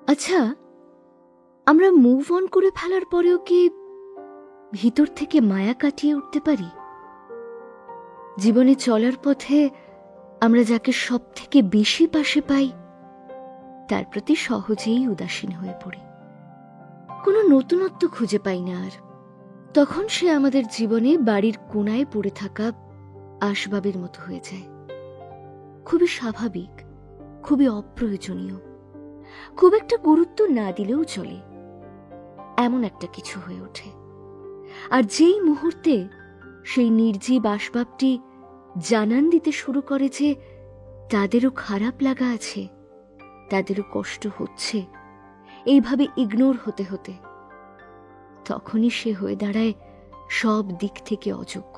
আচ্ছা, আমরা move on করে ফেলার পরেও কি ভিতর থেকে মায়া কাটিয়ে উঠতে পারি? জীবনে চলার পথে আমরা যাকে সব থেকে বেশি পাশে পাই তার প্রতি সহজেই উদাসীন হয়ে পড়ি, কোনো নতুনত্ব খুঁজে পাই না আর। তখন সে আমাদের জীবনে বাড়ির কোণায় পড়ে থাকা আসবাবের মতো হয়ে যায়, খুবই স্বাভাবিক, খুবই অপ্রয়োজনীয়, খুব একটা গুরুত্ব না দিলেও চলে, এমন একটা কিছু হয়ে ওঠে। আর যেই মুহূর্তে সেই নির্জীব আসবাবটি জানান দিতে শুরু করে যে তাদেরও খারাপ লাগা আছে, তাদেরও কষ্ট হচ্ছে, এইভাবে ইগনোর হতে হতে তখনই সে হয়ে দাঁড়ায় সব দিক থেকে অযোগ্য,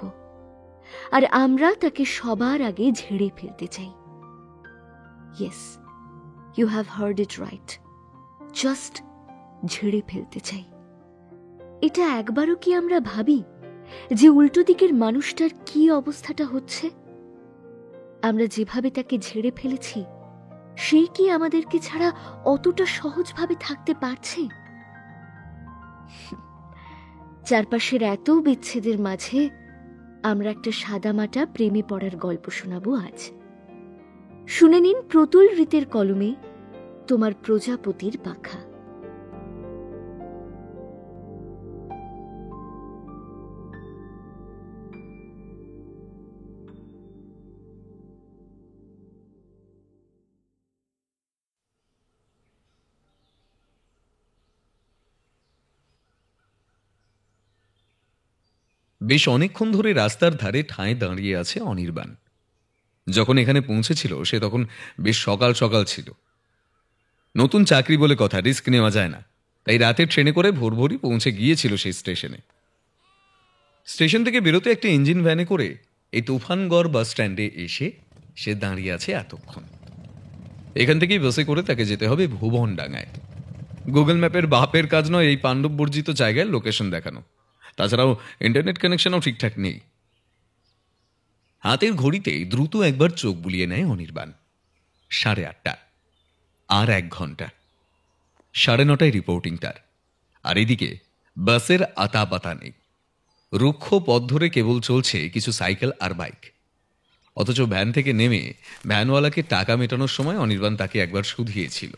আর আমরা তাকে সবার আগে ঝেড়ে ফেলতে চাই। Yes, you have heard it right, just ঝেড়ে ফেলতে চাই। এটা একবারও কি আমরা ভাবি যে উল্টো দিকের মানুষটার কি অবস্থাটা হচ্ছে? আমরা যেভাবে তাকে ঝেড়ে ফেলেছি সে কি আমাদেরকে ছাড়া অতটা সহজভাবে থাকতে পারছে? চারপাশের এত বিচ্ছেদের মাঝে আমরা একটা সাদামাটা প্রেমে পড়ার গল্প শোনাবো আজ। শুনে নিন প্রতুল রীতের কলমে তোমার প্রজাপতির পাখা। বেশ অনেকক্ষণ ধরে রাস্তার ধারে ঠায় দাঁড়িয়ে আছে অনির্বাণ। যখন এখানে পৌঁছেছিল সে তখন বেশ সকাল সকাল ছিল। নতুন চাকরি বলে কথা, রিস্ক নেওয়া যায় না, তাই রাতে ট্রেনে করে ভোর ভোরই পৌঁছে গিয়েছিল সেই স্টেশনে। স্টেশন থেকে বেরোতে একটা ইঞ্জিন ভ্যানে করে এই তুফানগড় বাস স্ট্যান্ডে এসে সে দাঁড়িয়ে আছে এতক্ষণ। এখান থেকেই বাসে করে তাকে যেতে হবে ভুবনডাঙ্গায়। গুগল ম্যাপের বাপের কাজ নয় এই পাণ্ডব বর্জিত জায়গায় লোকেশন দেখানো, তাছাড়াও ইন্টারনেট কানেকশনও ঠিকঠাক নেই। হাতের ঘড়িতেই দ্রুত একবার চোখ বুলিয়ে নেয় অনির্বাণ। 8:30, আর 1 ঘন্টা। 9:30 রিপোর্টিং তার। আর এদিকে বাসের আতা পাতা নেই, রুক্ষ পথ ধরে কেবল চলছে কিছু সাইকেল আর বাইক। অথচ ভ্যান থেকে নেমে ভ্যানওয়ালাকে টাকা মেটানোর সময় অনির্বাণ তাকে একবার শুধিয়েছিল।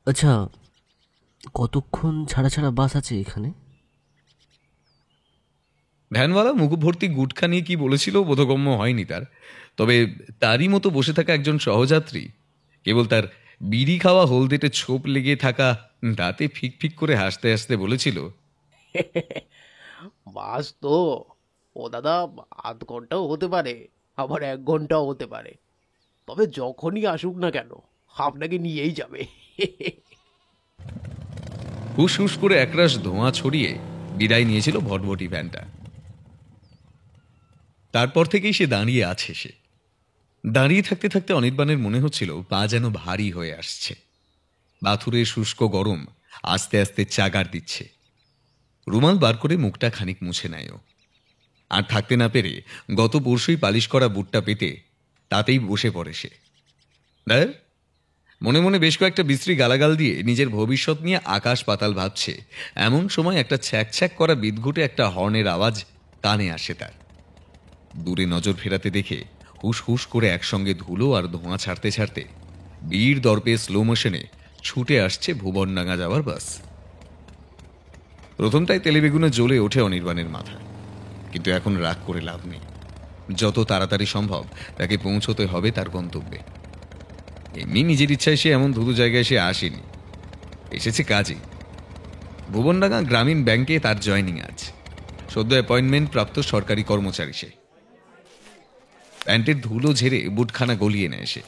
আচ্ছা, কতক্ষণ ছাড়া ছাড়া বাস আছে এখানে? ভ্যানওয়ালা মুখ ভর্তি গুটখা নিয়ে কি বলেছিল বোধগম্য হয়নি তার, তবে তারই মতো বসে থাকা একজন সহযাত্রী কেবল তার বিড়ি খাওয়া হলদেটে ছোপ লেগে থাকা দাঁতে ফিক ফিক করে হাসতে হাসতে বলেছিল, বাস তো ও দাদা 0.5 ঘন্টাও হতে পারে, আবার 1 ঘন্টাও হতে পারে, তবে যখনই আসুক না কেন আপনাকে নিয়েই যাবে। হুস হুস করে একরাশ ধোঁয়া ছড়িয়ে বিদায় নিয়েছিল ভটভটি ভ্যানটা। তারপর থেকেই সে দাঁড়িয়ে আছে। সে দাঁড়িয়ে থাকতে থাকতে অনির্বাণের মনে হচ্ছিল পা যেন ভারী হয়ে আসছে। বাথুরের শুষ্ক গরম আস্তে আস্তে চাগার দিচ্ছে। রুমাল বার করে মুখটা খানিক মুছে নেয় ও। আর থাকতে না পেরে গত পরশুই পালিশ করা বুটটা পেতে তাতেই বসে পড়ে সে। মনে মনে বেশ কয়েকটা বিশ্রী গালাগাল দিয়ে নিজের ভবিষ্যৎ নিয়ে আকাশ পাতাল ভাবছে, এমন সময় একটা ছ্যাক ছ্যাক করা বিদঘুটে একটা হর্নের আওয়াজ কানে আসে তার। দূরে নজর ফেরাতে দেখে হুস হুস করে একসঙ্গে ধুলো আর ধোঁয়া ছাড়তে ছাড়তে বীর দর্পে স্লো মোশনে ছুটে আসছে ভুবনডাঙ্গা যাওয়ার বাস। প্রথমটাই তেলেবেগুনে জ্বলে ওঠে অনির্বাণের মাথা, কিন্তু এখন রাগ করে লাভ নেই। যত তাড়াতাড়ি সম্ভব তাকে পৌঁছতে হবে তার গন্তব্যে। এমনি নিজের ইচ্ছায় সে এমন ধুধু জায়গায় সে আসেনি, এসেছে কাজে। ভুবনডাঙ্গা গ্রামীণ ব্যাংকে তার জয়নিং আজ। সদ্য অ্যাপয়েন্টমেন্ট প্রাপ্ত সরকারি কর্মচারী সে। প্যান্টের ধুলো ঝেড়ে বুটখানা গলিয়ে নেয় সে।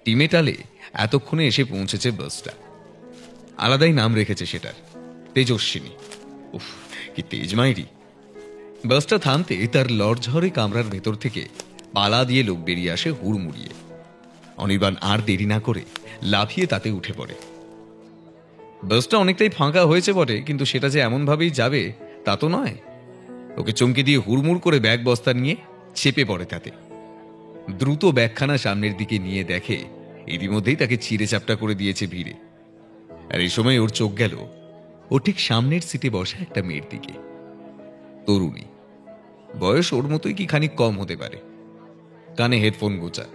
টিমে টালে এতক্ষণে এসে পৌঁছেছে বাসটা। আলাদাই নাম রেখেছে সেটার, তেজস্বিনী। উফ, কি তেজমাইরি! বাসটা থামতে তার লড়ঝড়ে কামরার ভেতর থেকে পালা দিয়ে লোক বেরিয়ে আসে হুড়মুড়িয়ে। অনির্বাণ আর দেরি না করে লাফিয়ে তাতে উঠে পড়ে। বাসটা অনেকটাই ফাঁকা হয়েছে বটে, কিন্তু সেটা যে এমনভাবেই যাবে তা তো নয়। ওকে চমকে দিয়ে হুড়মুড় করে ব্যাগ বস্তা নিয়ে চেপে পড়ে তাতে। দ্রুত ব্যাগখানা সামনের দিকে নিয়ে দেখে ইতিমধ্যেই তাকে চিড়ে চাপটা করে দিয়েছে ভিড়ে। আর এই সময় ওর চোখ গেল ওর ঠিক সামনের সিটে বসা একটা মেয়ের দিকে। তরুণী, বয়স ওর মতোই কি খানিক কম হতে পারে। কানে হেডফোন গোচা,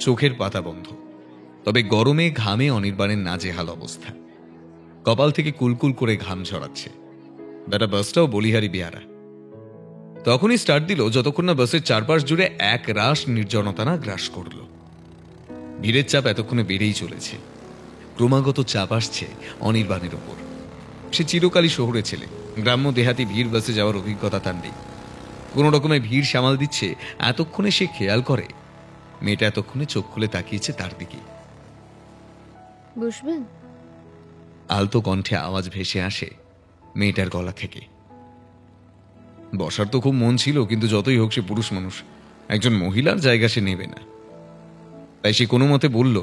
চোখের পাতা বন্ধ, তবে গরমে ঘামে অনির্বাণের নাজেহাল অবস্থা। কপাল থেকে কুলকুল করে ঘাম ঝরাচ্ছে। বেটা বাসটাও বলিহারি বেহারা। তখনই স্টার্ট দিল যতক্ষণ না বাসের চারপাশ জুড়ে এক রাশ নির্জনতা না গ্রাস করল। ভিড়ের চাপ এতক্ষণে বেড়েই চলেছে। ক্রমাগত চাপ আসছে অনির্বাণের ওপর। সে চিরকালই শহরে ছেলে, গ্রাম্য দেহাতি ভিড় বাসে যাওয়ার অভিজ্ঞতা তার নেই। কোনো রকমের ভিড় সামাল দিচ্ছে। এতক্ষণে সে খেয়াল করে মেয়েটা এতক্ষণে চোখ খুলে তাকিয়েছে তার দিকে। বসবেন? আলতো কণ্ঠে আওয়াজ ভেসে আসে মেয়েটার গলা থেকে। বসার তো খুব মন ছিল, কিন্তু যতই হোক সে পুরুষ মানুষ, একজন মহিলার জায়গা সে নেবে না। তাই সে কোনো মতে বলল,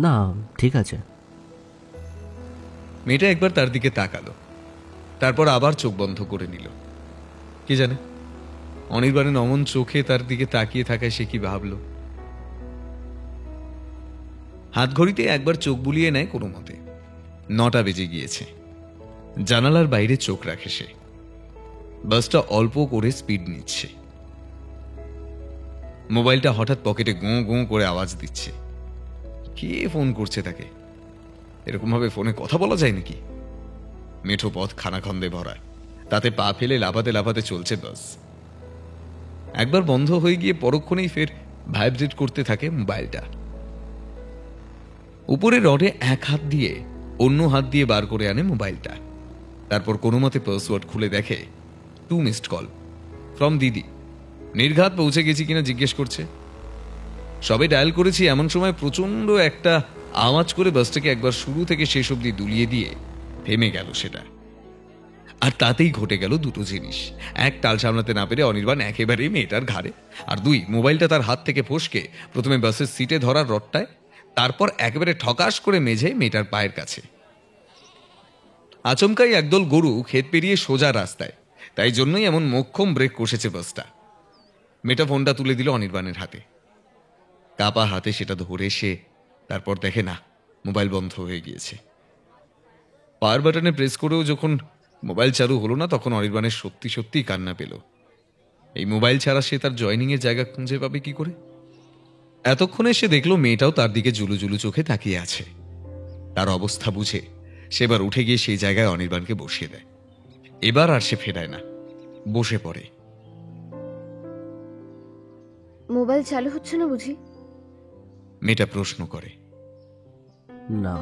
না ঠিক আছে। মেয়েটা একবার তার দিকে তাকালো, তারপর আবার চোখ বন্ধ করে নিল। কি জানে অনির্বাণের অমন চোখে তার দিকে তাকিয়ে থাকায় সে কি ভাবল। হাত ঘড়িতে একবার চোখ বুলিয়ে নেয় কোনো মতে। 9টা বেজে গিয়েছে। জানালার বাইরে চোখ রাখে সে। বাসটা অল্প করে স্পিড নিচ্ছে। মোবাইলটা হঠাৎ পকেটে গোঁ গোঁ করে আওয়াজ দিচ্ছে। কে ফোন করছে তাকে? এরকম ভাবে ফোনে কথা বলা যায় নাকি? মেঠো পথ খানাখন্দে ভরা, তাতে পা ফেলে লাফাতে লাফাতে চলছে বাস। একবার বন্ধ হয়ে গিয়ে পরক্ষণেই ফের ভাইব্রেট করতে থাকে মোবাইলটা। উপরে রডে এক হাত দিয়ে অন্য হাত দিয়ে বার করে আনে মোবাইলটা। তারপর কোনো মতে পাসওয়ার্ড খুলে দেখে 2 মিসড কল ফ্রম দিদি। নির্ঘাত পৌঁছে গেছি কিনা জিজ্ঞেস করছে। সবে ডায়াল করেছি এমন সময় প্রচন্ড একটা আওয়াজ করে বাসটাকে একবার শুরু থেকে শেষ অবধি দুলিয়ে দিয়ে থেমে গেল সেটা। আর তাতেই ঘটে গেল দুটো জিনিস। এক, তাল সামলাতে না পেরে অনির্বাণ একেবারেই মেয়েটার ঘাড়ে, আর 2, মোবাইলটা তার হাত থেকে ফসকে প্রথমে বাসের সিটে ধরার রডটায়, তারপর একেবারে ঠকাস করে মেঝে মেয়েটার পায়ের কাছে। আচমকাই একদল গরু ক্ষেত পেরিয়ে সোজা রাস্তায়, তাই জন্যই এমন মোক্ষম ব্রেক কষেছে বাসটা। মেয়েটা ফোনটা তুলে দিল অনির্বাণের হাতে। কাপা হাতে সেটা ধরে সে তারপর দেখে না, মোবাইল বন্ধ হয়ে গিয়েছে। পাওয়ার বাটনে প্রেস করেও যখন মোবাইল চালু হলো না, তখন অনির্বাণের সত্যি সত্যি কান্না পেল। এই মোবাইল ছাড়া সে তার জয়নিং এর জায়গা খুঁজে পাবে কি করে? এতক্ষণে সে দেখলো মেয়েটাও তার দিকে জুলু জুলু চোখে তাকিয়ে আছে। তার অবস্থা বুঝে সে এবার উঠে গিয়ে সেই জায়গায় অনির্বাণকে বসিয়ে দেয়। এবার আর সে ফেরায় না, বসে পড়ে। মোবাইল চালু হচ্ছে না বুঝি? মেয়েটা প্রশ্ন করে। না।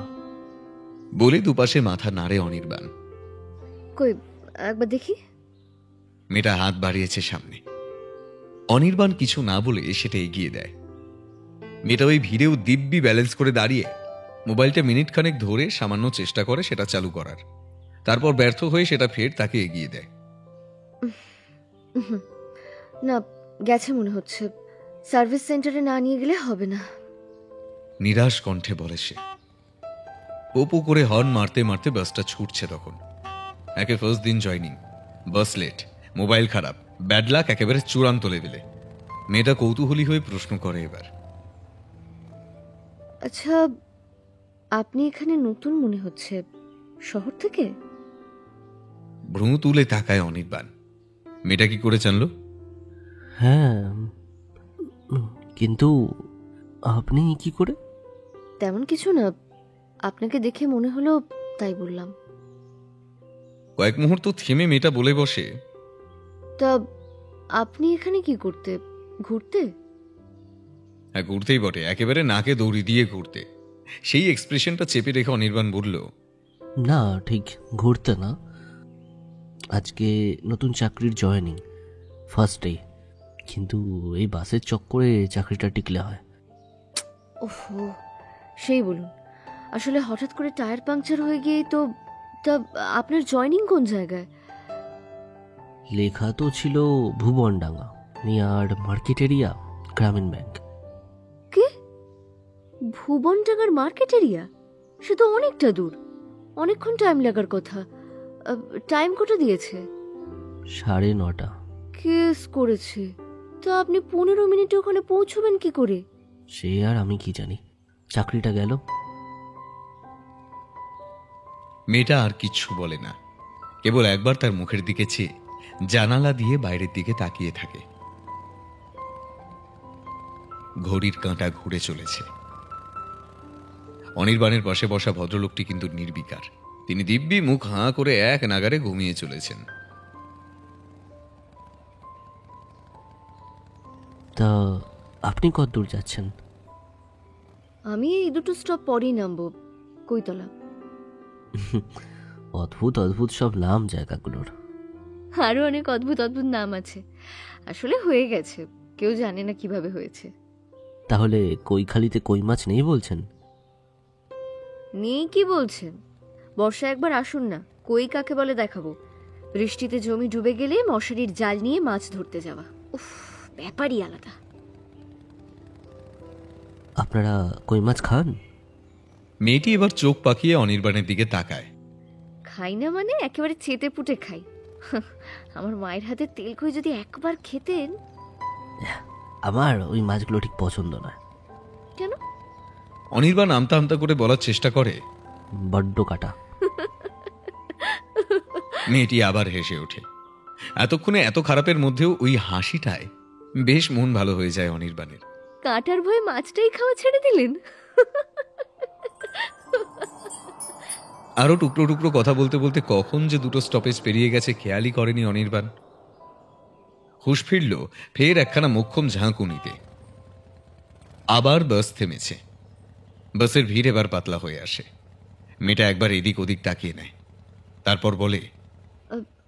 বলে দুপাশে মাথা নাড়ে অনির্বাণ। কই একবার দেখি। মেয়েটা হাত বাড়িয়েছে সামনে। অনির্বাণ কিছু না বলে সেটা এগিয়ে দেয়। মেয়েটা ওই ভিড়েও দিব্যি ব্যালেন্স করে দাঁড়িয়ে মোবাইলটা মিনিট খানেক ধরে সামান্য চেষ্টা করে সেটা চালু করার। তারপর ব্যর্থ হয়ে সেটা ফের তাকে এগিয়ে দেয়। না, গেছে মনে হচ্ছে। সার্ভিস সেন্টারে না নিয়ে গেলে হবে না। নিরাশ কণ্ঠে বলে সে। পোপো করে হর্ন মারতে মারতে বাসটা ছুটছে তখন। একে ফার্স্ট দিন জয়নিং, বাস লেট, মোবাইল খারাপ, ব্যাড লাক একেবারে চূড়ান্ত লেভেলে। মেয়েটা কৌতূহলী হয়ে প্রশ্ন করে এবার, আচ্ছা, আপনি এখানে নতুন মনে হচ্ছে, শহর থেকে? ভ্রু তুলে তাকায় অনির্বাণ। মেয়েটা কি করে জানলো? হ্যাঁ, কিন্তু আপনি কি করে? তেমন কিছু না, আপনাকে দেখে মনে হলো তাই বললাম। কয়েক মুহূর্ত থেমে মেয়েটা বলে বসে, তা আপনি এখানে কি করতে? ঘুরতে? হ্যাঁ, ঘুরতেই বটে, একেবারে নাকে দৌড়ি দিয়ে ঘুরতে। সেই এক্সপ্রেশনটা চেপে রেখে অনির্বাণ বলল, না, ঠিক ঘুরতে না। আজকে নতুন চাকরির জয়েনিং, ফার্স্ট ডে। কিন্তু এই বাসের চক্করে চাকরিটা টিকলে হয়। ওহো, সেই বলুন। আসলে হঠাৎ করে টায়ার পাংচার হয়ে গিয়েই তো। তা আপনার জয়েনিং কোন জায়গায়? লেখা তো ছিল ভুবনডাঙ্গা, নিয়ার মার্কেট এরিয়া, গ্রামীণ ব্যাংক। কি? ভুবনডাঙ্গার মার্কেট এরিয়া? সে তো অনেকটা দূর, অনেকক্ষণ টাইম লাগার কথা। টাইম কটা দিয়েছে? 9:30। কেস করেছে। তা আপনি 15 মিনিটে ওখানে পৌঁছবেন কি করে? সে আর আমি কি জানি, চাকরিটা গেল। মেয়েটা আর কিচ্ছু বলে না, কেবল একবার তার মুখের দিকে চেয়ে জানালা দিয়ে বাইরের দিকে তাকিয়ে থাকে। ঘড়ির কাঁটা ঘুরে চলেছে। অনির্বাণের পাশে বসা ভদ্রলোকটি কিন্তু নির্বিকার। তিনি দিব্যি মুখ হাঁ করে এক নাগারে ঘুমিয়ে চলেছেন। তা আপনি কত দূর যাচ্ছেন? আমি এই দুটো স্টপ পরেই নামবো, কৈতলা। অদ্ভুত অদ্ভুত সব নাম জায়গাগুলোর। আরো অনেক অদ্ভুত অদ্ভুত নাম আছে, আসলে হয়ে গেছে, কেউ জানে না কিভাবে হয়েছে। তাহলে কৈখালিতে কই মাছ নেই বলছেন? নেই কি বলছেন? বর্ষা একবার আসুন না, কই কাকে বলে দেখাবো। বৃষ্টিতে জমি ডুবে গেলে মশারির জাল নিয়ে মাছ ধরতে যাওয়া, উফ, ব্যাপারই আলাদা। আপনারা কই মাছ খান? মেয়েটি এবার চোখ পাকিয়ে অনির্বাণের দিকে তাকায়। খাই না মানে একেবারে চেটে পুটে খাই। আমার মায়ের হাতে তেল কই যদি একবার খেতেন। আমার ওই মাছগুলো ঠিক পছন্দ নয়। কেন? অনির্বাণ আমতা আমতা করে বলার চেষ্টা করে, বড্ড কাটা। মেয়েটি আবার হেসে ওঠে। এতক্ষণে এত খারাপের মধ্যেও ওই হাসিটায় বেশ মন ভালো হয়ে যায় অনির্বাণের। কাঁটার ভয়ে মাছটাই খাওয়া ছেড়ে দিলেন? আরো টুকরো টুকরো কথা বলতে বলতে কখন যে দুটো স্টপেজ পেরিয়ে গেছে খেয়ালই করেনি অনির্বাণ। হুঁশ ফিরল ফের একখানা মোক্ষম ঝাঁকুনিতে। আবার বাস থেমেছে। বাসের ভিড় এবার পাতলা হয়ে আসে। মেয়েটা একবার এদিক ওদিক তাকিয়ে নেয়, তারপর বলে,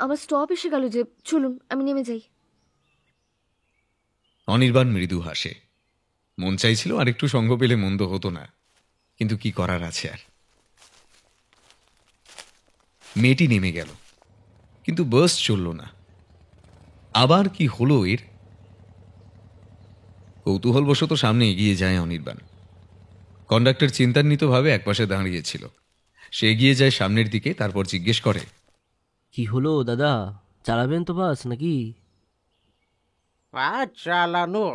আমার স্টপ এসে গেল যে, চলুন আমি নেমে যাই। অনির্বাণ মৃদু হাসে। মন চাইছিল আর একটু সঙ্গ পেলে মন্দ হতো না, কিন্তু কি করার আছে আর। মেয়েটি নেমে গেল, কিন্তু বাস চলল না। আবার কি হলো এর? কৌতূহলবশত সামনে এগিয়ে যায় অনির্বাণ। কন্ডাক্টর চিন্তান্বিতভাবে একপাশে দাঁড়িয়েছিল। সে এগিয়ে যায় সামনের দিকে, তারপর জিজ্ঞেস করে, কি হলো দাদা, চালাবেন তো বাস নাকি? আর চালানো?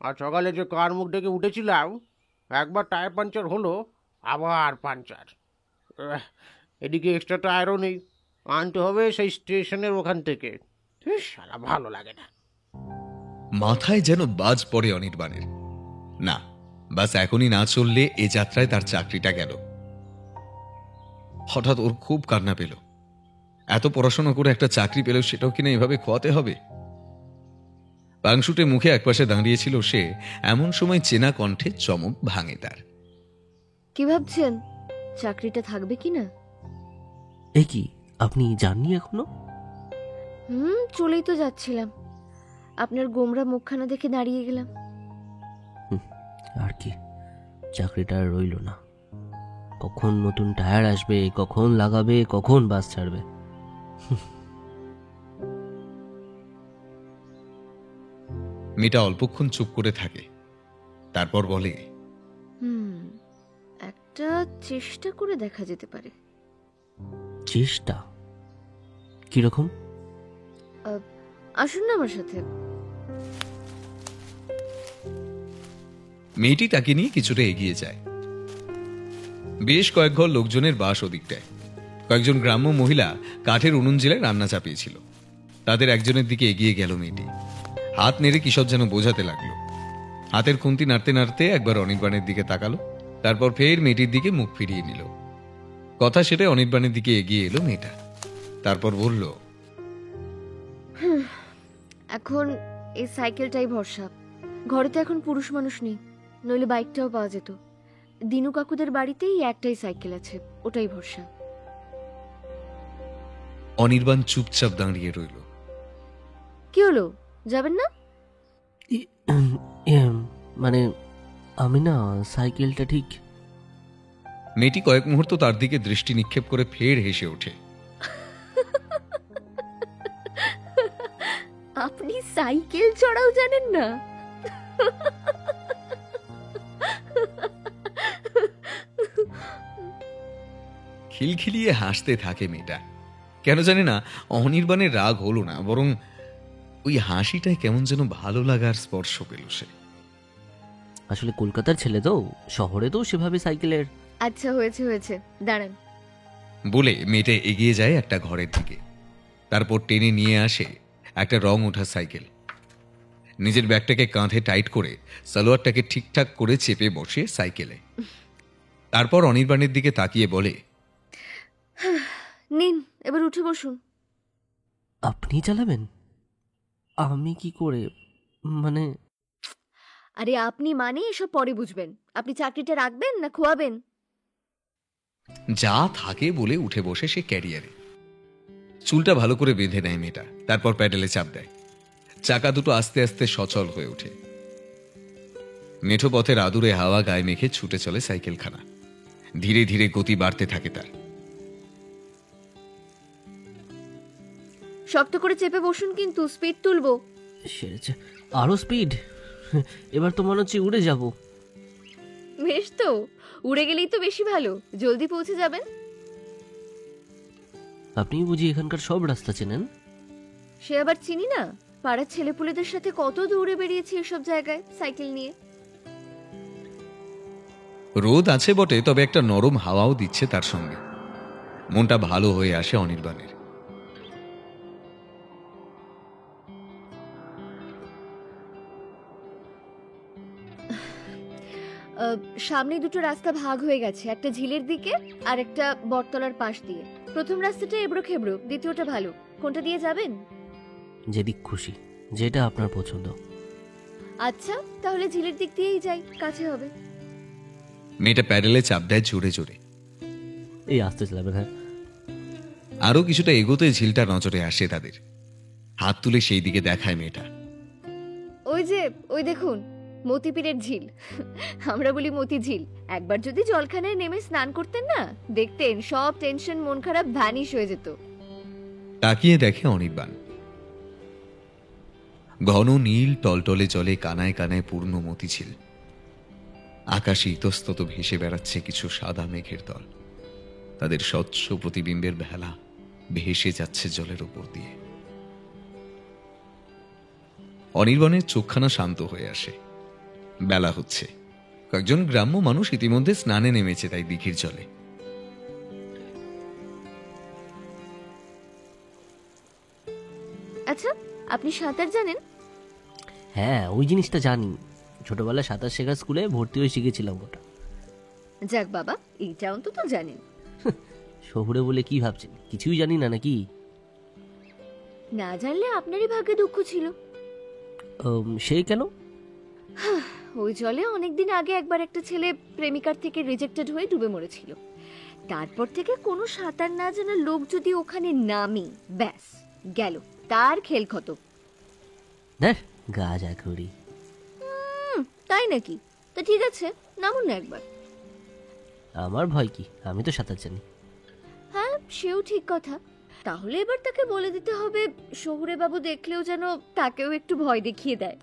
আর সকালে যে কার মুখ ডেকে উঠেছিলাম, একবার টায়ার পাঞ্চার হলো, আবার পাঞ্চার। এদিকে এক্সট্রা টায়ারও নেই, আনতে হবে সেই স্টেশনের ওখান থেকে। সারা ভালো লাগে না। মাথায় যেন বাজ পড়ে অনির্বাণের। না, বাস এখনই না চললে এ যাত্রায় তার চাকরিটা গেল। হঠাৎ ওর খুব কান্না পেল। এত পড়াশোনা করে একটা চাকরি পেল, সেটাও কিনা এভাবে খোয়াতে হবে। পাংশুটে মুখে একপাশে দাঁড়িয়েছিল সে, এমন সময় চেনা কণ্ঠে চমক ভাঙে তার। কি ভাবছেন, চাকরিটা থাকবে কিনা? এ কি, আপনি জাননি এখনো? চলেই তো যাচ্ছিলাম, আপনার গোমরা মুখখানা দেখে দাঁড়িয়ে গেলাম। আর কি, চাকরিটা আর রইল না। কখন নতুন টায়ার আসবে, কখন লাগাবে, কখন বাস ছাড়বে। মেয়েটা অল্পক্ষণ চুপ করে থাকে, তারপর বলে, একটা চেষ্টা করে দেখা যেতে পারে। চেষ্টা? কিরকম? আসুন না আমার সাথে। মেয়েটি তাকে নিয়ে কিছুটা এগিয়ে যায়। বেশ কয়েক ঘর লোকজনের বাস ওদিকটায়। কয়েকজন গ্রাম্য মহিলা কাঠের উনুন জেলায় রান্না চাপিয়েছিল। তাদের একজনের দিকে এগিয়ে গেল মেয়েটি। হাত নেড়ে কিসব যেন বোঝাতে লাগলো। হাতের খুন্তি নাড়তে নাড়তে একবার অনির্বাণের দিকে তাকালো, তারপর ফের মেয়েটির দিকে মুখ ফিরিয়ে নিল। কথা সেটা অনির্বাণের দিকে এগিয়ে এলো মেয়েটা, তারপর বলল, এখন এই সাইকেলটাই ভরসা। ঘরে তো এখন পুরুষ মানুষ নেই, নইলে বাইকটাও পাওয়া যেত। দিনু কাকুদের বাড়িতেই একটাই সাইকেল আছে, ওটাই ভরসা। অনির্বাণ চুপচাপ দাঁড়িয়ে রইল। কি হলো, যাবেন না? মানে আমি না, সাইকেলটা ঠিক। মেয়েটি কয়েক মুহূর্ত তার দিকে দৃষ্টি নিক্ষেপ করে ফের হেসে ওঠে। আপনি সাইকেল চড়াও জানেন না? খিলখিলিয়ে হাসতে থাকে মেয়েটা। কেন জানি না অনির্বাণের রাগ হলো না, বরং ওই হাসিটায় কেমন যেন ভালো লাগার স্পর্শ পেল সে। আসলে কলকাতার ছেলে তো, শহরে তো সেভাবে সাইকেলের। আচ্ছা, হয়েছে হয়েছে, দাঁড়ান। বলে মেয়েটা এগিয়ে যায় একটা ঘরের দিকে। তারপর টেনে নিয়ে আসে একটা রং ওঠা সাইকেল। নিজের ব্যাগটাকে কাঁধে টাইট করে সালোয়ারটাকে ঠিকঠাক করে চেপে বসে সাইকেলে। তারপর অনির্বাণের দিকে তাকিয়ে বলে, নিন, এবার উঠে বসুন। আপনি চালাবেন? আমি কি করে, মানে? আরে আপনি মানে এসব পরে বুঝবেন। আপনি চাকরিটা রাখবেন না খোয়াবেন? যা থাকে বলে উঠে বসে সে ক্যারিয়ারে। চুলটা ভালো করে বেঁধে নেয় মেয়েটা, তারপর প্যাডেলে চাপ দেয়। চাকা দুটো আস্তে আস্তে সচল হয়ে ওঠে। মেঠো পথের আদুরে হাওয়া গায়ে মেখে ছুটে চলে সাইকেলখানা। ধীরে ধীরে গতি বাড়তে থাকে তার। শক্ত করে চেপে বসুন, কিন্তু স্পিড তুলবো। সেরেছে, আরো স্পিড? এবার তো মনে হচ্ছে উড়ে যাব। বেশ তো, উড়ে গেলেই তো বেশি ভালো, জলদি পৌঁছে যাবেন। আপনি বুঝি এখানকার সব রাস্তা চেনেন? সে আবার চিনি না? পাড়ার ছেলেপুলেদের সাথে কত দূরে বেরিয়েছি এসব জায়গায় সাইকেল নিয়ে। রোদ আছে বটে, তবে একটা নরম হাওয়াও দিচ্ছে তার সঙ্গে। মনটা ভালো হয়ে আসে অনির্বাণের। সামনে দুটো রাস্তা ভাগ হয়ে গেছে, একটা ঝিলের দিকে আর একটা বটতলার পাশ দিয়ে। প্রথম রাস্তাটা এবড়ো খেবড়ো, দ্বিতীয়টা ভালো। কোনটা দিয়ে যাবেন? যেদিক খুশি, যেটা আপনার পছন্দ। আচ্ছা, তাহলে ঝিলের দিক দিয়েই যাই, কাছে হবে। মেয়েটা প্যাডেলে চাপ দেয় জোরে জোরে। এই আস্তে চালাবেন, হ্যাঁ। আরো কিছুটা এগোতে ঝিলটা নজরে আসে তাদের। হাত তুলে সেই দিকে দেখায় মেয়েটা। ওই যে, ওই দেখুন, মতিপীরের ঝিল। আমরা বলি মতি ঝিল। একবার যদি জলখানায় নেমে স্নান করতেন না, দেখতেন সব টেনশন মন খারাপ ভ্যানিশ হয়ে যেত। তাকিয়ে দেখে অনির্বাণ। ঘন নীল টলটলে জলে কানায় কানায় পূর্ণ মতিঝিল। আকাশে ইতস্তত ভেসে বেড়াচ্ছে কিছু সাদা মেঘের দল। তাদের স্বচ্ছ প্রতিবিম্বের ভেলা ভেসে যাচ্ছে জলের উপর দিয়ে। অনির্বাণের চোখখানা শান্ত হয়ে আসে। বেলা হচ্ছে। কয়েকজন গ্রাম্য মানুষ ইতিমধ্যে স্নানে নেমেছে তাই দিঘির জলে। আচ্ছা, আপনি সাঁতার জানেন? হ্যাঁ, ওই জিনিসটা জানি। ছোটবেলায় সাঁতার শেখার স্কুলে ভর্তি হয়ে শিখেছিলাম ওটা। যাক বাবা, এইটা অন্তত জানেন। শহুরে বলে কি ভাবছেন, কিছুই জানি না নাকি? না জানলে আপনারই ভাগ্যে দুঃখ ছিল। সে কেন? ওই জলে অনেকদিন আগে একবার একটা ছেলে প্রেমিকার থেকে রিজেক্টেড হয়ে ডুবে মরেছিল। তারপর থেকে কোনো সাঁতার না জানা লোক যদি ওখানে নামি, ব্যাস গেল, তার খেল খতম। দেখ, গাজা করি। তাই নাকি? তা ঠিক আছে, নামুন না একবার। আমার ভয় কি, আমি তো সাঁতার জানি। হ্যাঁ, সেও ঠিক কথা। তাহলে এবার তাকে বলে দিতে হবে, শহুরে বাবু দেখলেও যেন তাকেও একটু ভয় দেখিয়ে দেয়।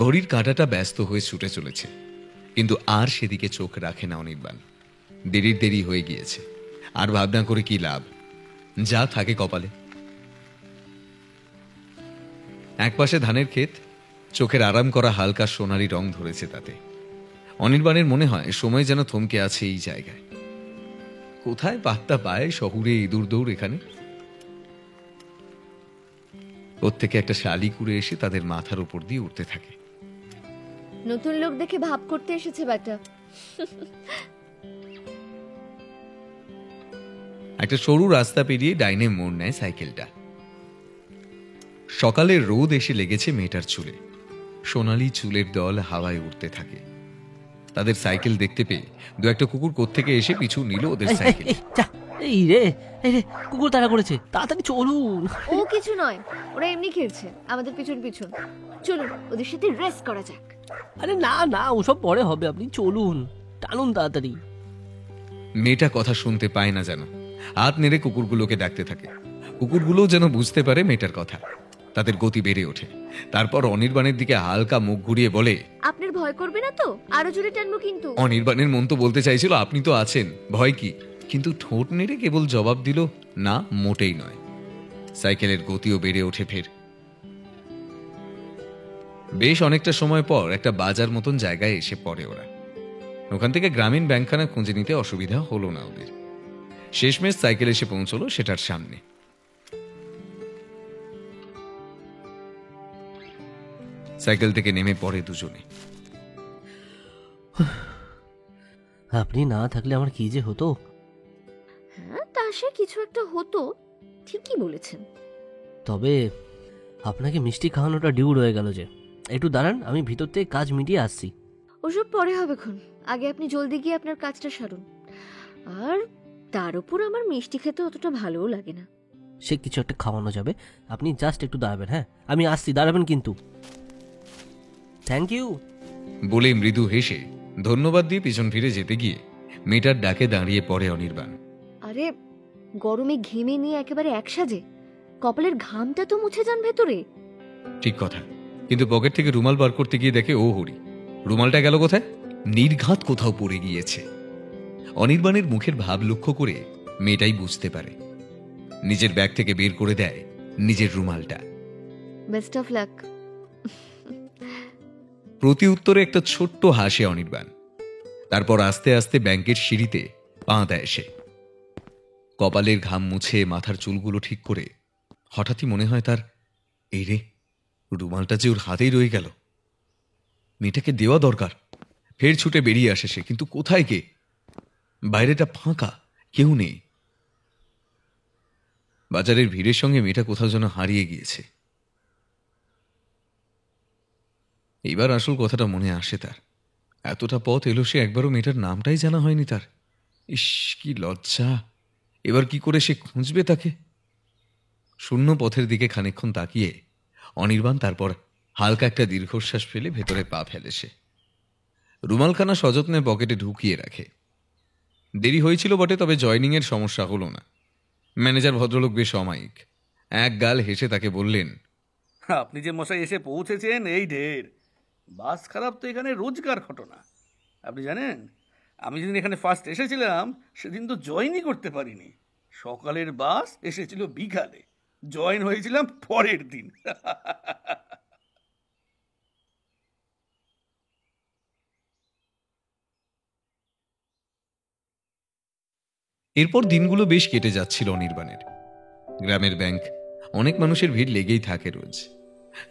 ঘড়ির কাঁটাটা ব্যস্ত হয়ে ছুটে চলেছে, কিন্তু আর সেদিকে চোখ রাখে না অনির্বাণ। দেরির দেরি হয়ে গিয়েছে, আর ভাবনা করে কি লাভ? যা থাকে কপালে। একপাশে ধানের ক্ষেত, চোখের আরাম করা হালকা সোনালি রং ধরেছে তাতে। অনির্বাণের মনে হয় সময় যেন থমকে আছে এই জায়গায়। কোথায় পাত্তা পায় শহুরে ইঁদুর দৌড় এখানে? প্রত্যেকে একটা শালিক উড়ে এসে তাদের মাথার উপর দিয়ে উঠতে থাকে। নতুন লোক দেখে ভাব করতে এসেছে বেটা। একটা সরু রাস্তা পেরিয়ে ডাইনে মোড় নেয় সাইকেলটা। সকালের রোদ এসে লেগেছে মেয়েটার চুলে। সোনালি চুলের দল হাওয়ায় উঠতে থাকে। তাদের সাইকেল দেখতে পেয়ে দু একটা কুকুর কোত্থেকে এসে পিছু নিল ওদের সাইকেল। এই রে, কুকুর তাড়া করেছে, তাড়াতাড়ি চলুন। ও কিছু নয়, ওরা এমনি খেলছে আমাদের পিছন পিছন। চলুন, ওদের সাথে রেস করা যাক। আরে না না, ওসব পরে হবে, আপনি চলুন, টানুন তাড়াতাড়ি। মেয়েটা কথা শুনতে পায় না যেন, হাত নেড়ে কুকুরগুলোকে ডাকতে থাকে। কুকুরগুলোও যেন বুঝতে পারে মেয়েটার কথা। তাদের গতি বেড়ে ওঠে। তারপর অনির্বাণের দিকে হালকা মুখ ঘুরিয়ে বলে, আপনার ভয় করবে না তো? আরো জোরে টানবো কিন্তু। অনির্বাণের মন তো বলতে চাইছিল আপনি তো আছেন, ভয় কি, কিন্তু ঠোঁট নেড়ে কেবল জবাব দিল, না, মোটেই নয়। সাইকেলের গতিও বেড়ে ওঠে ফের। বেশ অনেকটা সময় পর একটা বাজার মতন জায়গায় এসে পড়ে ওরা। ওখান থেকে গ্রামীণ ব্যাংকখানা খুঁজে নিতে অসুবিধা হলো না ওদের। শেষমেশ সাইকেল এসে পৌঁছলো সেটার সামনে। সাইকেল থেকে নেমে পড়ে দুজনে। আপনি না থাকলে আমার কি যে হতো। হ্যাঁ, তা সে কিছু একটা হতো, ঠিকই বলেছেন। তবে আপনাকে মিষ্টি খাওয়ানোটা ডিউ রয়ে গেল যে। একটু দাঁড়ান, আমি ভিতর থেকে কাজ মিটিয়ে আসছি। ওসব পরে হবে খন, আগে আপনি জলদি গিয়ে আপনার কাজটা সারুন। আর তার উপর আমার মিষ্টি খেতে অতটা ভালোও লাগে না। সে কিছু একটা খাওয়ানো যাবে, আপনি জাস্ট একটু দাঁড়াবেন। হ্যাঁ, আমি আসছি, দাঁড়াবেন কিন্তু। থ্যাংক ইউ বলে মৃদু হেসে ধন্যবাদ দিয়ে পিছন ফিরে যেতে গিয়ে মেয়েটার ডাকে দাঁড়িয়ে পড়ে অনির্বাণ। আরে, গরমে ঘেমে নিয়ে একেবারে একসাজে, কপালের ঘামটা তো মুছে যান ভেতরে। ঠিক কথা, কিন্তু পকেট থেকে রুমাল বার করতে গিয়ে দেখে ও হরি, রুমালটা গেল কোথায়? নির্ঘাত কোথাও পড়ে গিয়েছে। অনির্বাণের মুখের ভাব লক্ষ্য করে মেয়েটাই বুঝতে পারে। নিজের ব্যাগ থেকে বের করে দেয় নিজের রুমালটা। Best of luck. প্রতি উত্তরে একটা ছোট্ট হাসে অনির্বাণ। তারপর আস্তে আস্তে ব্যাংকের সিঁড়িতে পা দেয় সে। কপালের ঘাম মুছে মাথার চুলগুলো ঠিক করে হঠাৎই মনে হয় তার, এই রে, রুমালটা যে ওর হাতেই রয়ে গেল। মেয়েটাকে দেওয়া দরকার। ফের ছুটে বেরিয়ে আসে সে, কিন্তু কোথায় কে? বাইরেটা ফাঁকা, কেউ নেই। বাজারের ভিড়ের সঙ্গে মেয়েটা কোথাও যেন হারিয়ে গিয়েছে। এইবার আসল কথাটা মনে আসে তার। এতটা পথ এলো সে, একবারও মেয়েটার নামটাই জানা হয়নি তার। ইস, কি লজ্জা! এবার কি করে সে খুঁজবে তাকে? শূন্য পথের দিকে খানিকক্ষণ তাকিয়ে অনির্বাণ তারপর হালকা একটা দীর্ঘশ্বাস ফেলে ভেতরে পা ফেলে সে। রুমালখানা সযত্নে পকেটে ঢুকিয়ে রাখে। দেরি হয়েছিল বটে, তবে জয়নিং এর সমস্যা হলো না। ম্যানেজার ভদ্রলোক বেশ অমায়িক। এক গাল হেসে তাকে বললেন, আপনি যে মশাই এসে পৌঁছেছেন এই ঢের। বাস খারাপ তো এখানে রোজকার ঘটনা। আপনি জানেন, আমি যেদিন এখানে ফার্স্ট এসেছিলাম সেদিন তো জয়েনই করতে পারিনি। সকালের বাস এসেছিল বিকালে, জয়েন হয়েছিলাম পরের দিন। এরপর দিনগুলো বেশ কেটে যাচ্ছিল অনির্বাণের। গ্রামের ব্যাংক, অনেক মানুষের ভিড় লেগেই থাকে রোজ,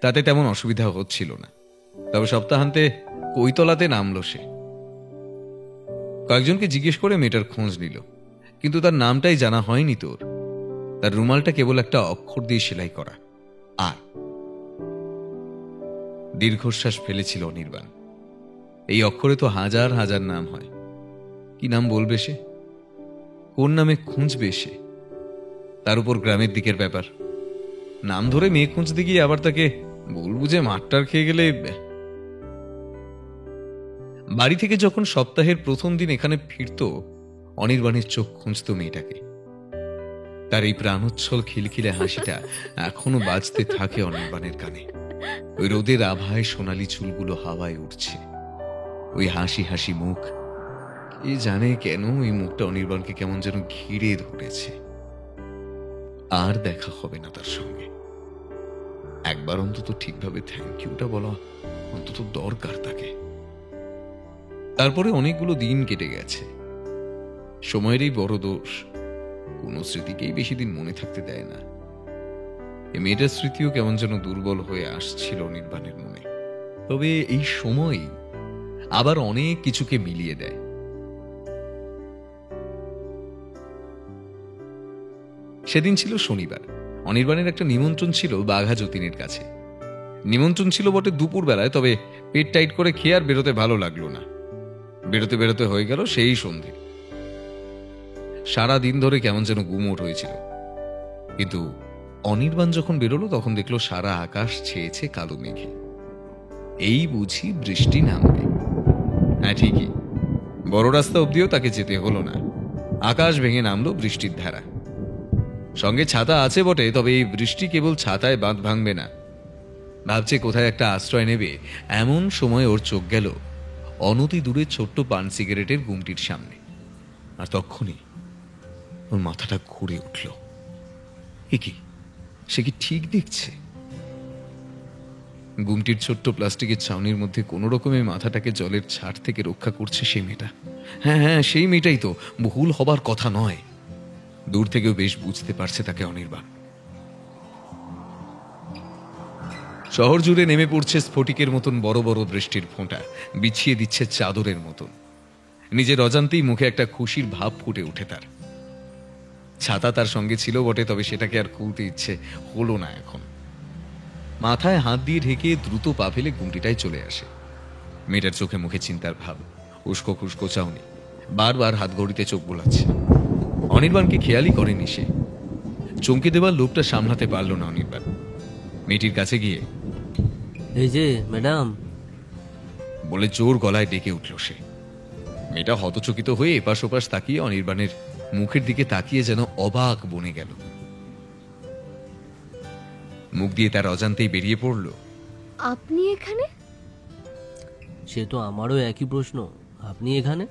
তাতে তেমন অসুবিধা হচ্ছিল না। তবে সপ্তাহান্তে কৈতলাতে নামলো সে। কয়েকজনকে জিজ্ঞেস করে মেয়েটার খোঁজ নিল, কিন্তু তার নামটাই জানা হয়নি তোর। তার রুমালটা কেবল একটা অক্ষর দিয়ে সেলাই করা। আর দীর্ঘশ্বাস ফেলেছিল অনির্বাণ। এই অক্ষরে তো হাজার হাজার নাম হয়। কি নাম বলবে সে? কোন নামে খুঁজবে সে? তার উপর গ্রামের দিকের ব্যাপার। নাম ধরে মেয়ে খুঁজতে গিয়ে আবার তাকে বলবো যে মাঠটার খেয়ে গেলে। বাড়ি থেকে যখন সপ্তাহের প্রথম দিন এখানে ফিরত, অনির্বাণের চোখ খুঁজত মেয়েটাকে। তার এই প্রাণোচ্ছল খিলখিলে হাসিটা এখনো বাজতে থাকে অনির্বাণের কানে। ওই রোদের আভায় সোনালি চুলগুলো হাওয়ায় উঠছে। ওই হাসি হাসি মুখ, কে জানে কেন ওই মুখটা অনির্বাণকে কেমন যেন ঘিরে ধরেছে। আর দেখা হবে না তার সঙ্গে। একবার অন্তত ঠিকভাবে থ্যাংক ইউটা বলা অন্তত দরকার তাকে। তারপরে অনেকগুলো দিন কেটে গেছে। সময়েরই বড় দোষ, কোনো স্মৃতিকেই বেশি দিন মনে থাকতে দেয় না। এই মেয়েটার স্মৃতিও কেমন যেন দুর্বল হয়ে আসছিল অনির্বাণের মনে। তবে এই সময়ই আবার অনেক কিছুকে মিলিয়ে দেয়। সেদিন ছিল শনিবার। অনির্বাণের একটা নিমন্ত্রণ ছিল বাঘা যতীনের কাছে। নিমন্ত্রণ ছিল বটে দুপুর বেলায়, তবে পেট টাইট করে খেয়ে আর বেরোতে ভালো লাগলো না। বেরোতে বেরোতে হয়ে গেল সেই সন্ধে। সারা দিন ধরে কেমন যেন গুমোট হয়েছিল। কিন্তু অনির্বাণ যখন বেরোলো তখন দেখলো সারা আকাশ ছেয়েছে কালো মেঘে। এই বুঝি বৃষ্টি নামবে। হ্যাঁ, ঠিকই, বড় রাস্তা অব্দিও তাকে যেতে হলো না। আকাশ ভেঙে নামলো বৃষ্টির ধারা। সঙ্গে ছাতা আছে বটে, তবে এই বৃষ্টি কেবল ছাতায় বাঁধ ভাঙবে না। ভাবছে কোথায় একটা আশ্রয় নেবে, এমন সময় ওর চোখ গেল অনতি দূরে ছোট্ট পান সিগারেটের গুমটির সামনে। আর তখনই ওর মাথাটা ঘুরে উঠল। এ কি, সে কি ঠিক দেখছে? গুমটির ছোট্ট প্লাস্টিকের ছাউনির মধ্যে কোনো রকমে মাথাটাকে জলের ছাট থেকে রক্ষা করছে সেই মেয়েটা। হ্যাঁ হ্যাঁ, সেই মেয়েটাই তো, ভুল হবার কথা নয়। দূর থেকেও বেশ বুঝতে পারছে তাকে অনির্বাণ। শহর জুড়ে নেমে পড়ছে স্ফটিকের মতন বড় বড় বৃষ্টির ফোঁটা, বিছিয়ে দিচ্ছে চাদরের মতন। নিজের অজান্তেই মুখে একটা খুশির ভাব ফুটে ওঠে তার। ছাতা তার সঙ্গে ছিল বটে, তবে সেটাকে আর খুলতে ইচ্ছে হলো না এখন। মাথায় হাত দিয়ে ঢেকে দ্রুত পা ফেলে গুমটিটায় চলে আসে। মেয়েটার চোখে মুখে চিন্তার ভাব, উস্কো খুস্কো চাউনি, বারবার হাত ঘড়িতে চোখ বোলাচ্ছে। অনির্বাণকে খেয়ালই করেনি সে। চমকে দেওয়ার লোভটা সামলাতে পারল না অনির্বাণ। মেয়েটির কাছে গিয়ে এই যে ম্যাডাম বলে জোর গলায় ডেকে উঠল সে। মেয়েটা হতচকিত হয়ে এপাশ ওপাশ তাকিয়ে অনির্বাণের মুখের দিকে তাকিয়ে যেন অবাক বনে গেল। মুখ দিয়ে তার অজান্তেই বেরিয়ে পড়ল, আপনি এখানে? সে তো আমারও একই প্রশ্ন। আপনি এখানে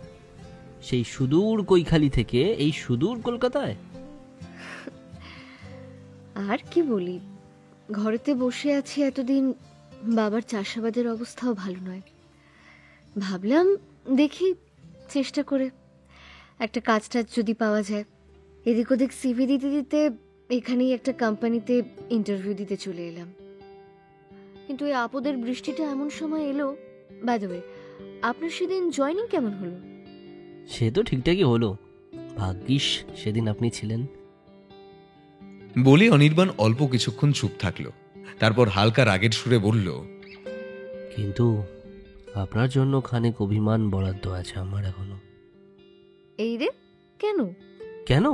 সেই সুদূর কৈখালি থেকে এই সুদূর কলকাতায়? আর কি বলি, ঘরেতে বসে আছি এতদিন, বাবার চাষাবাদের অবস্থাও ভালো নয়। ভাবলাম দেখি চেষ্টা করে একটা কাজ টাজ যদি পাওয়া যায়। এদিক ওদিক সিভি দিতে দিতে এখানেই একটা কোম্পানিতে ইন্টারভিউ দিতে চলে এলাম। কিন্তু এই আপদের বৃষ্টিটা এমন সময় এলো। বাই দ্য ওয়ে, আপনার সেদিন জয়েনিং কেমন হলো? সে তো ঠিকঠাকই হলো, ভাগ্যিস সেদিন আপনি ছিলেন। বলে অনির্বাণ অল্প কিছুক্ষণ চুপ থাকলো। তারপর হালকা রাগের সুরে বলল, কিন্তু আপনার জন্য খানিক অভিমান বরাদ্দ আছে আমার এখনো। এই রে, কেন? কেন?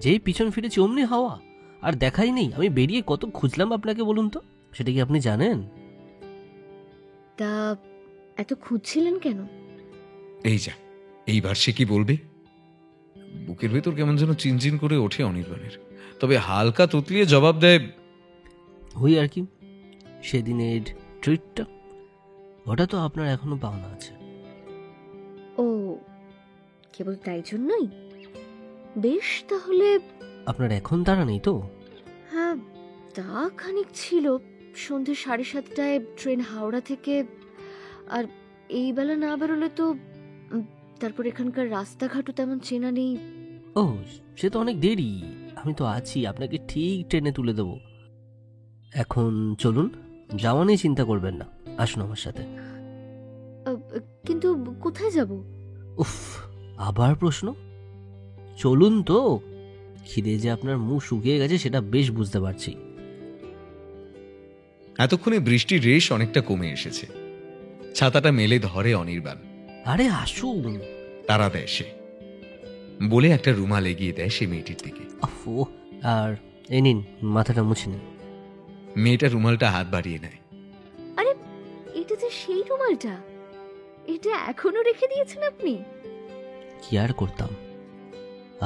যেই পিছন ফিরেছি অমনি হাওয়া, আর দেখাই নেই। আমি বেরিয়ে কত খুঁজলাম আপনাকে, বলুন তো, সেটা কি আপনি জানেন? তা এত খুঁজছিলেন কেন? এই যা, এইবার সে কি বলবে? বুকের ভেতর কেমন যেন চিনচিন করে ওঠে অনির্বাণের। তবে হালকা তুতলিয়ে জবাব দেয়, ওই আর কি, সেদিনের ট্রিটটা, ওটা তো আপনার এখনো পাওনা আছে। ও, কেবল তাই জন্যই? বেশ, তাহলে আপনার এখন তারা নেই তো? হ্যাঁ, তা খানিক ছিল। সন্ধে 7:30টায় ট্রেন হাওড়া থেকে, আর এই বেলা না বেরোলে তো তারপর এখানকার রাস্তাঘাটও তেমন চেনা নেই। ও, সে তো অনেক দেরি। আমি তো আছি, আপনাকে ঠিক ট্রেনে তুলে দেবো। এখন চলুন, যাওয়া নিয়ে চিন্তা করবেন না, আসুন আমার সাথে। কিন্তু কোথায় যাব? উফ, আবার প্রশ্ন। চলুন তো। খিদে যে আপনার মুখ শুকিয়ে গেছে সেটা বেশ বুঝতে পারছি। এতক্ষণে বৃষ্টির রেশ অনেকটা কমে এসেছে। ছাতাটা মেলে ধরে অনির্বাণ। আরে আসুন। তারা দেয় সে, বলে একটা রুমাল এগিয়ে দেয় সে মেয়েটির দিকে। আফো, আর এই নিন, মাথাটা মুছে নিন। মেয়েটা রুমালটা হাত বাড়িয়ে নেয়। আরে, এটা যে সেই রুমালটা, এটা এখনো রেখে দিয়েছেন আপনি? কি আর করতাম,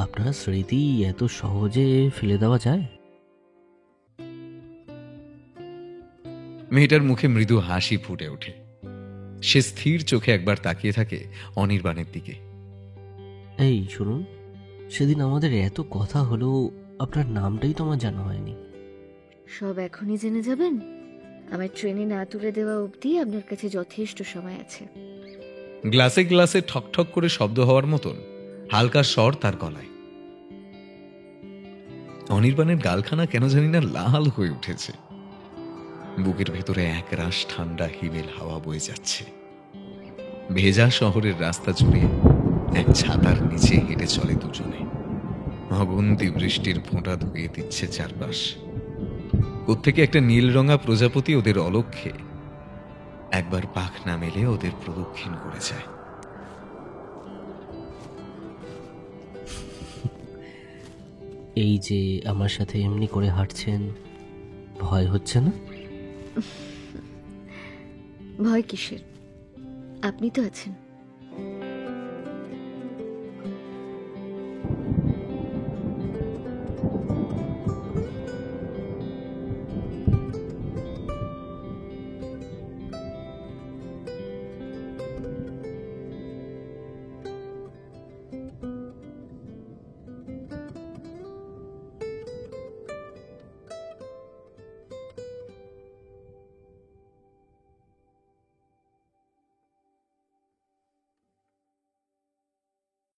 আপনার স্মৃতি এত সহজে ফেলে দেওয়া যায়? মেয়েটার মুখে মৃদু হাসি ফুটে ওঠে। সে স্থির চোখে একবার তাকিয়ে থাকে অনির্বাণের দিকে। এই শুনুন, সেদিন আমাদের এত কথা হলো, আপনার নামটাই তো আমার জানা হয়নি। সব এখনই জেনে যাবেন? আমার ট্রেনে না তুলে দেওয়া অবধি আপনার কাছে যথেষ্ট সময় আছে। গ্লাসে গ্লাসে ঠকঠক করে শব্দ হওয়ার মতন হালকা স্বর তার গলায়। অনির্বাণের গালখানা কেন জানি না লাল হয়ে উঠেছে। বুকের ভেতরে এক রাশ ঠান্ডা হিমেল হাওয়া বয়ে যাচ্ছে। ভেজা শহরের রাস্তা জুড়ে এক ছাতার নিচে হেঁটে চলে দুজনে। অগুন্তি বৃষ্টির ফোঁটা ধুয়ে দিচ্ছে চারপাশ। কোত্থেকে একটা নীল রঙা প্রজাপতি ওদের অলক্ষ্যে একবার পাখ না মেলে ওদের প্রদক্ষিণ করে যায়। এই যে আমার সাথে এমনি করে হাঁটছেন, ভয় হচ্ছে না? ভয় কিসের? আপনি তো আছেন।